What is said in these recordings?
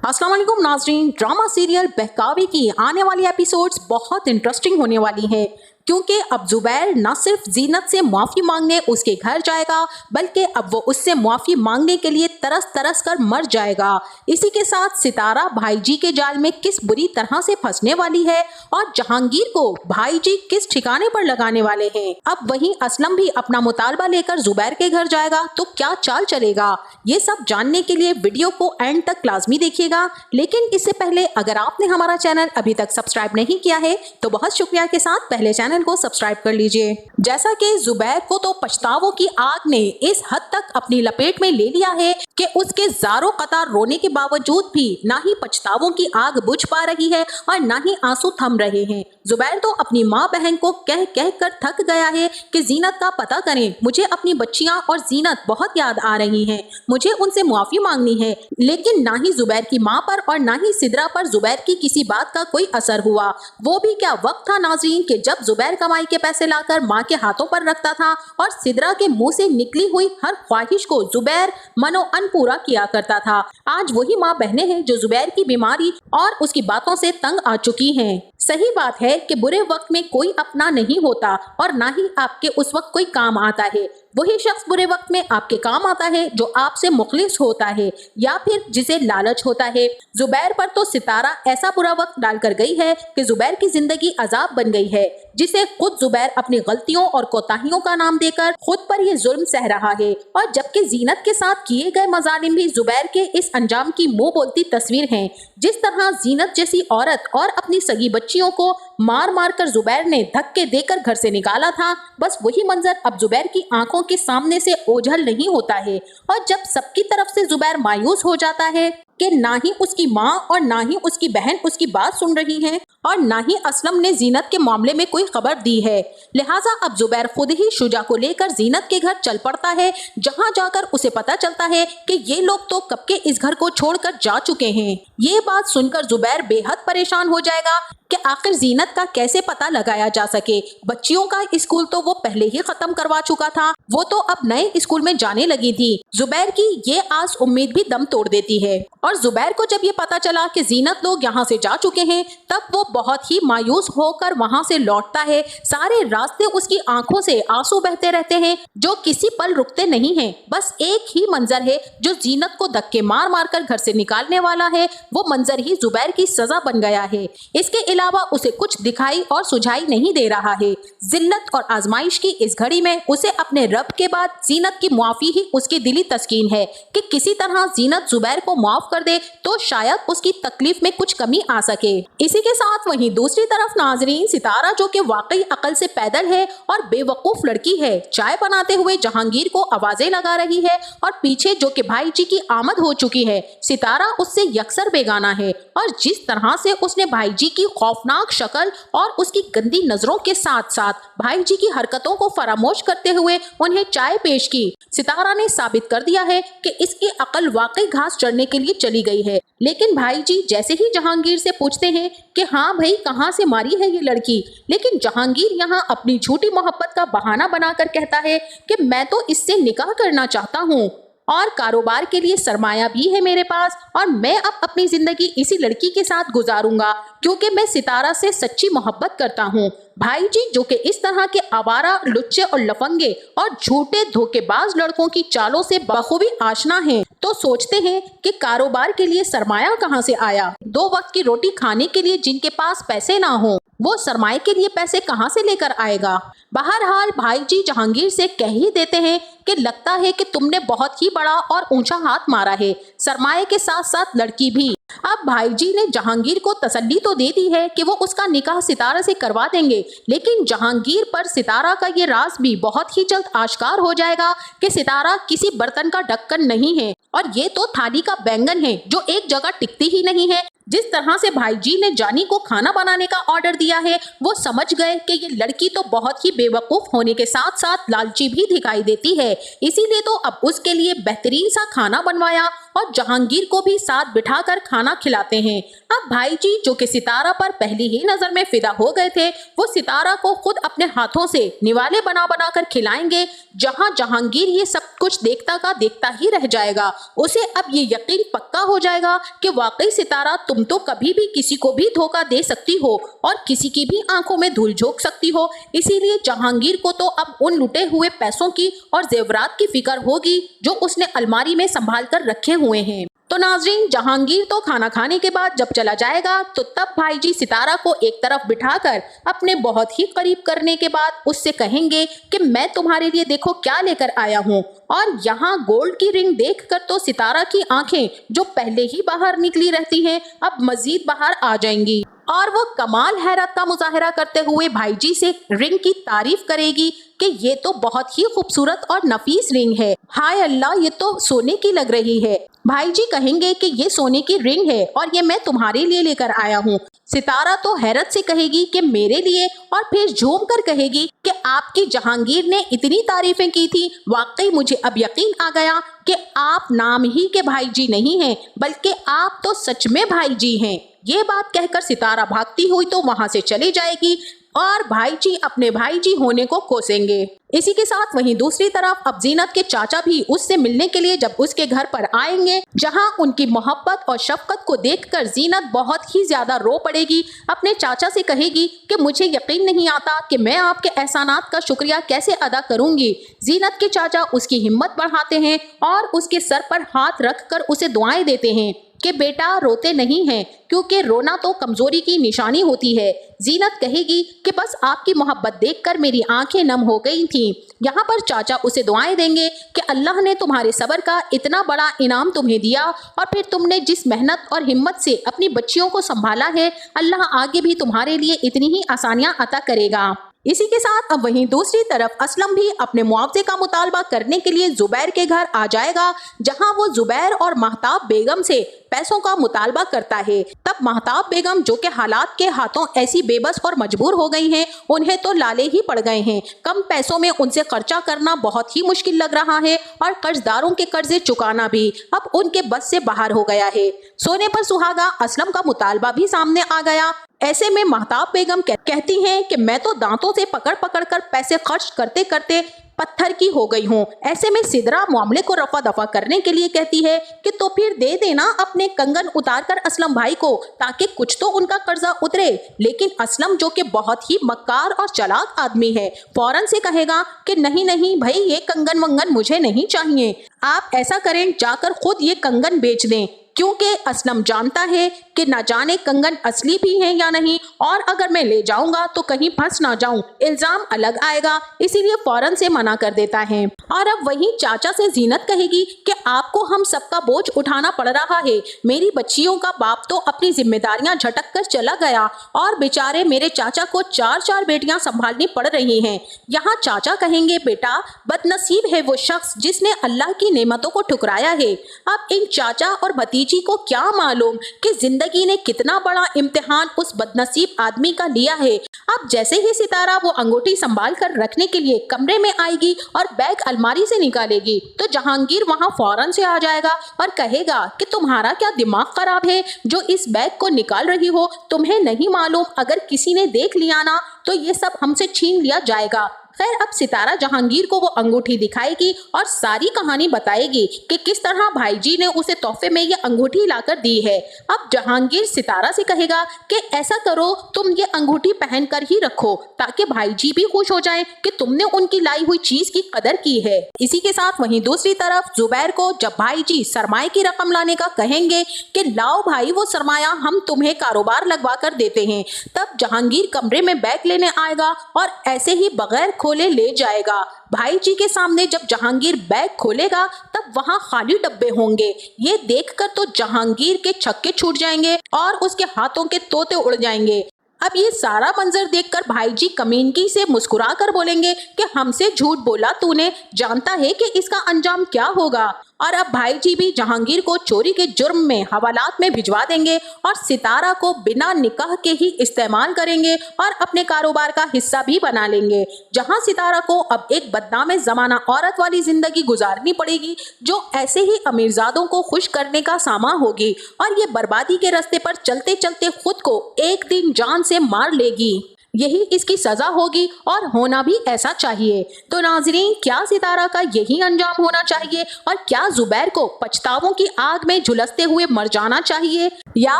अस्सलाम वालेकुम नाज़रीन। ड्रामा सीरियल बहकावे की आने वाली एपिसोड्स बहुत इंटरेस्टिंग होने वाली हैं, क्योंकि अब जुबैर न सिर्फ जीनत से माफ़ी मांगने उसके घर जाएगा, बल्कि अब वो उससे माफ़ी मांगने के लिए तरस तरस कर मर जाएगा। इसी के साथ सितारा भाई जी के जाल में किस बुरी तरह से फंसने वाली है और जहांगीर को भाई जी किस ठिकाने पर लगाने वाले हैं। अब वहीं असलम भी अपना मुतालबा लेकर जुबैर के घर जाएगा, तो क्या चाल चलेगा, ये सब जानने के लिए वीडियो को एंड तक लाजमी देखिएगा। लेकिन इससे पहले अगर आपने हमारा चैनल अभी तक सब्सक्राइब नहीं किया है तो बहुत शुक्रिया के साथ पहले चैनल को सब्सक्राइब कर लीजिए। जैसा कि जुबैर को तो पछतावों की आग ने इस हद तक अपनी लपेट में ले लिया है कि उसके ज़ारों कतार रोने के बावजूद भी ना ही पछतावों की आग बुझ पा रही है और ना ही आंसू थम रहे हैं। जुबैर तो अपनी माँ बहन को कह कह कर थक गया है कि जीनत का पता करें, मुझे अपनी बच्चियां और जीनत बहुत याद आ रही हैं, मुझे उनसे माफी मांगनी है। लेकिन ना ही जुबैर की माँ पर और ना ही सिदरा पर जुबैर की किसी बात का कोई असर हुआ। वो भी क्या वक्त था नाज़रीन कि जब जुबैर कमाई के पैसे लाकर माँ के हाथों पर रखता था और सिदरा के मुंह से निकली हुई हर ख्वाहिश को जुबैर मनो अन पूरा किया करता था। आज वही माँ बहनें हैं जो जुबैर की बीमारी और उसकी बातों से तंग आ चुकी हैं। सही बात है कि बुरे वक्त में कोई अपना नहीं होता और ना ही आपके उस वक्त कोई काम आता है। वही शख्स बुरे वक्त में आपके काम आता है जो आपसे मुखलिस होता है या फिर जिसे लालच होता है। जुबैर पर तो सितारा ऐसा बुरा वक्त डालकर गई है कि जुबैर की जिंदगी अजाब बन गई है, जिसे खुद जुबैर अपनी गलतियों और कोताहियों का नाम देकर खुद पर ये जुल्म सह रहा है। और जबकि जीनत के साथ किए गए मजालिम भी जुबैर के इस अंजाम की मुंह बोलती तस्वीर हैं। जिस तरह जीनत जैसी औरत और अपनी सगी बच्चियों को मार मार कर जुबैर ने धक्के देकर घर से निकाला था, बस वही मंजर अब जुबैर की आंखों के सामने से ओझल नहीं होता है। और जब सबकी तरफ से जुबैर मायूस हो जाता है कि ना ही उसकी माँ और ना ही उसकी बहन उसकी बात सुन रही हैं और ना ही असलम ने जीनत के मामले में कोई खबर दी है, लिहाजा अब जुबैर खुद ही शुजा को लेकर जीनत के घर चल पड़ता है, जहां जाकर उसे पता चलता है कि ये लोग तो कब के इस घर को छोड़कर जा चुके हैं। ये बात सुनकर जुबैर बेहद परेशान हो जाएगा कि आखिर जीनत का कैसे पता लगाया जा सके। बच्चियों का स्कूल तो वो पहले ही खत्म करवा चुका था, वो तो अब नए स्कूल में जाने लगी थी। जुबैर की ये आस उम्मीद भी दम तोड़ देती है। और जुबैर को जब ये पता चला कि जीनत लोग यहाँ से जा चुके हैं, तब वो बहुत ही मायूस होकर वहाँ से लौटता है। सारे रास्ते उसकी आंखों से आंसू बहते रहते हैं जो किसी पल रुकते नहीं हैं। बस एक ही मंजर है जो जीनत को धक्के मार मार कर घर से निकालने वाला है, वो मंजर ही जुबैर की सजा बन गया है। इसके अलावा उसे कुछ दिखाई और सुझाई नहीं दे रहा है। जिल्लत और आजमाइश की इस घड़ी में उसे अपने रब के बाद जीनत की मुआफी ही उसकी दिली तस्कीन है कि किसी तरह जीनत जुबैर को माफ कर दे तो शायद उसकी तकलीफ में कुछ कमी आ सके। इसी के साथ वहीं दूसरी तरफ नाजरीन, सितारा जो कि वाकई अकल से पैदल है और बेवकूफ लड़की है, चाय बनाते हुए जहांगीर को आवाजें लगा रही है और पीछे जो कि भाई जी की आमद हो चुकी है, सितारा उससे यकसर बेगाना है। और जिस तरह से उसने भाई जी की खौफनाक शक्ल और उसकी गंदी नजरों के साथ साथ भाई जी की हरकतों को फरामोश करते हुए उन्हें चाय पेश की, सितारा ने साबित कर दिया है कि इसकी अकल वाकई घास चढ़ने के लिए चली गई है। लेकिन भाई जी जैसे ही जहांगीर से पूछते हैं कि हाँ भाई कहाँ से मारी है ये लड़की, लेकिन जहांगीर यहाँ अपनी झूठी मोहब्बत का बहाना बनाकर कहता है कि मैं तो इससे निकाह करना चाहता हूँ और कारोबार के लिए सरमाया भी है मेरे पास और मैं अब अपनी जिंदगी इसी लड़की के साथ गुजारूंगा क्योंकि मैं सितारा से सच्ची मोहब्बत करता हूँ। भाई जी जो कि इस तरह के आवारा, लुच्चे और लफंगे और झूठे धोखेबाज लड़कों की चालों से बखूबी आशना हैं, तो सोचते हैं कि कारोबार के लिए सरमाया कहाँ से आया। 2 वक्त की रोटी खाने के लिए जिनके पास पैसे ना हो, वो सरमाए के लिए पैसे कहाँ से लेकर आएगा। बहरहाल भाई जी जहांगीर से कह ही देते हैं कि लगता है कि तुमने बहुत ही बड़ा और ऊंचा हाथ मारा है, सरमाए के साथ साथ लड़की भी। अब भाई जी ने जहांगीर को तसल्ली तो दे दी है कि वो उसका निकाह सितारा से करवा देंगे, लेकिन जहांगीर पर सितारा का ये राज भी बहुत ही जल्द आश्कार हो जाएगा कि सितारा किसी बर्तन का ढक्कन नहीं है और ये तो थाली का बैंगन है जो एक जगह टिकती ही नहीं है। जिस तरह से भाई जी ने जानी को खाना बनाने का ऑर्डर दिया है, वो समझ गए कि ये लड़की तो बहुत ही बेवकूफ होने के साथ साथ लालची भी दिखाई देती है, इसीलिए तो अब उसके लिए बेहतरीन सा खाना बनवाया और जहांगीर को भी साथ बिठाकर खाना खिलाते हैं। अब भाई जी जो कि सितारा पर पहली ही नजर में फिदा हो गए थे, वो सितारा को खुद अपने हाथों से निवाले बना बना कर खिलाएंगे, जहां जहांगीर ये सब कुछ देखता का देखता ही रह जाएगा। उसे अब ये यकीन पक्का हो जाएगा कि वाकई सितारा तुम तो कभी भी किसी को भी धोखा दे सकती हो और किसी की भी आंखों में धूल झोंक सकती हो। इसीलिए जहांगीर को तो अब उन लुटे हुए पैसों की और जेवरात की फिक्र होगी जो उसने अलमारी में संभाल कर रखे हुए हैं। तो नाजरीन, जहांगीर तो खाना खाने के बाद जब चला जाएगा तो तब भाई जी सितारा को एक तरफ बिठाकर अपने बहुत ही करीब करने के बाद उससे कहेंगे कि मैं तुम्हारे लिए देखो क्या लेकर आया हूँ। और यहाँ गोल्ड की रिंग देखकर तो सितारा की आंखें जो पहले ही बाहर निकली रहती हैं, अब मजीद बाहर आ जाएंगी और वो कमाल हैरत का मुजाहरा करते हुए भाई जी से रिंग की तारीफ करेगी कि ये तो बहुत ही खूबसूरत और नफीस रिंग है, हाय अल्लाह ये तो सोने की लग रही है। भाई जी कहेंगे कि ये सोने की रिंग है और ये मैं तुम्हारे लिए लेकर आया हूँ। सितारा तो हैरत से कहेगी कि मेरे लिए, और फिर झूम कर कहेगी कि आपकी जहांगीर ने इतनी तारीफें की थी, वाकई मुझे अब यकीन आ गया कि आप नाम ही के भाई जी नहीं हैं बल्कि आप तो सच में भाई जी हैं। ये बात कहकर सितारा भागती हुई तो वहां से चली जाएगी और भाई जी अपने भाई जी होने को कोसेंगे। इसी के साथ वहीं दूसरी तरफ अब जीनत के चाचा भी उससे मिलने के लिए जब उसके घर पर आएंगे, जहां उनकी मोहब्बत और शफकत को देखकर जीनत बहुत ही ज्यादा रो पड़ेगी। अपने चाचा से कहेगी कि मुझे यकीन नहीं आता कि मैं आपके एहसानात का शुक्रिया कैसे अदा करूंगी। जीनत के चाचा उसकी हिम्मत बढ़ाते हैं और उसके सर पर हाथ रखकर उसे दुआएं देते हैं कि बेटा रोते नहीं हैं, क्योंकि रोना तो कमजोरी की निशानी होती है। जीनत कहेगी कि बस आपकी मोहब्बत देखकर मेरी आंखें नम हो गई थीं। यहाँ पर चाचा उसे दुआएं देंगे कि अल्लाह ने तुम्हारे सब्र का इतना बड़ा इनाम तुम्हें दिया और फिर तुमने जिस मेहनत और हिम्मत से अपनी बच्चियों को संभाला है, अल्लाह आगे भी तुम्हारे लिए इतनी ही आसानियां अता करेगा। इसी के साथ अब वहीं दूसरी तरफ असलम भी अपने मुआवजे का मुतालबा करने के लिए जुबैर के घर आ जाएगा, जहां वो जुबैर और महताब बेगम से पैसों का मुतालबा करता है। तब महताब बेगम जो कि हालात के हाथों ऐसी बेबस और मजबूर हो गई हैं, उन्हें तो लाले ही पड़ गए हैं। कम पैसों में उनसे खर्चा करना बहुत ही मुश्किल लग रहा है और कर्जदारों के कर्जे चुकाना भी अब उनके बस से बाहर हो गया है। सोने पर सुहागा असलम का मुतालबा भी सामने आ गया। ऐसे में महताब बेगम कहती हैं कि मैं तो दांतों से पकड़ पकड़ कर पैसे खर्च करते करते पत्थर की हो गई हूँ। ऐसे में सिदरा मामले को रफा दफा करने के लिए कहती है कि तो फिर दे देना अपने कंगन उतार कर असलम भाई को, ताकि कुछ तो उनका कर्जा उतरे। लेकिन असलम जो कि बहुत ही मक्कार और चालाक आदमी है, फौरन से कहेगा कि नहीं नहीं भाई, ये कंगन वंगन मुझे नहीं चाहिए। आप ऐसा करें, जाकर खुद ये कंगन बेच दें, क्योंकि असलम जानता है कि न जाने कंगन असली भी हैं या नहीं, और अगर मैं ले जाऊंगा तो कहीं फंस ना जाऊं, इल्जाम अलग आएगा, इसीलिए फौरन से मना कर देता है। और अब वही चाचा से जीनत कहेगी कि आपको हम सबका बोझ उठाना पड़ रहा है। मेरी बच्चियों का बाप तो अपनी जिम्मेदारियां झटक कर चला गया और बेचारे मेरे चाचा को 4-4 बेटियां संभालनी पड़ रही हैं। यहाँ चाचा कहेंगे बेटा, बदनसीब है वो शख्स जिसने अल्लाह की नेमतों को ठुकराया है। अब इन चाचा और भतीजी को क्या मालूम कि जिंदगी ने कितना बड़ा इम्तिहान उस बदनसीब आदमी का लिया है। अब जैसे ही सितारा वो अंगूठी संभाल कर रखने के लिए कमरे में आएगी और बैग अलमारी से निकालेगी, तो जहांगीर वहां फौरन से आ जाएगा और कहेगा कि तुम्हारा क्या दिमाग खराब है जो इस बैग को निकाल रही हो? तुम्हें नहीं मालूम अगर किसी ने देख लिया ना तो ये सब हमसे छीन लिया जाएगा। खैर, अब सितारा जहांगीर को वो अंगूठी दिखाएगी और सारी कहानी बताएगी कि किस तरह भाई जी ने उसे तोहफे में ये अंगूठी लाकर दी है। अब जहांगीर सितारा से कहेगा कि ऐसा करो, तुम ये अंगूठी पहन कर ही रखो ताकि भाई जी भी खुश हो जाएं कि तुमने उनकी लाई हुई चीज की कदर की है। इसी के साथ वहीं दूसरी तरफ जुबैर को जब भाई जी सरमाए की रकम लाने का कहेंगे कि लाओ भाई वो सरमाया, हम तुम्हें कारोबार लगवा कर देते हैं, तब जहांगीर कमरे में बैग लेने आएगा और ऐसे ही बगैर खोले ले जाएगा। भाई जी के सामने जब जहांगीर बैग खोलेगा तब वहां खाली डब्बे होंगे। ये देखकर तो जहांगीर के छक्के छूट जाएंगे और उसके हाथों के तोते उड़ जाएंगे। अब ये सारा मंजर देखकर भाई जी कमीनगी से मुस्कुरा कर बोलेंगे कि हमसे झूठ बोला तूने, जानता है कि इसका अंजाम क्या होगा। और अब भाई जी भी जहांगीर को चोरी के जुर्म में हवालात में भिजवा देंगे और सितारा को बिना निकाह के ही इस्तेमाल करेंगे और अपने कारोबार का हिस्सा भी बना लेंगे, जहां सितारा को अब एक बदनाम ज़माना औरत वाली जिंदगी गुजारनी पड़ेगी जो ऐसे ही अमीरजादों को खुश करने का सामा होगी और ये बर्बादी के रास्ते पर चलते चलते खुद को एक दिन जान से मार लेगी। यही इसकी सजा होगी और होना भी ऐसा चाहिए। तो नाजरीन, क्या सितारा का यही अंजाम होना चाहिए और क्या जुबैर को पछतावों की आग में झुलसते हुए मर जाना चाहिए या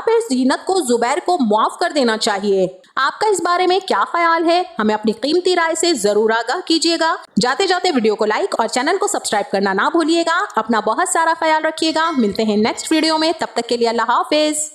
फिर जीनत को जुबैर को माफ कर देना चाहिए? आपका इस बारे में क्या ख्याल है? हमें अपनी कीमती राय से जरूर आगाह कीजिएगा। जाते जाते वीडियो को लाइक और चैनल को सब्सक्राइब करना ना भूलिएगा। अपना बहुत सारा ख्याल रखिएगा। मिलते हैं नेक्स्ट वीडियो में, तब तक के लिए अल्लाह हाफिज।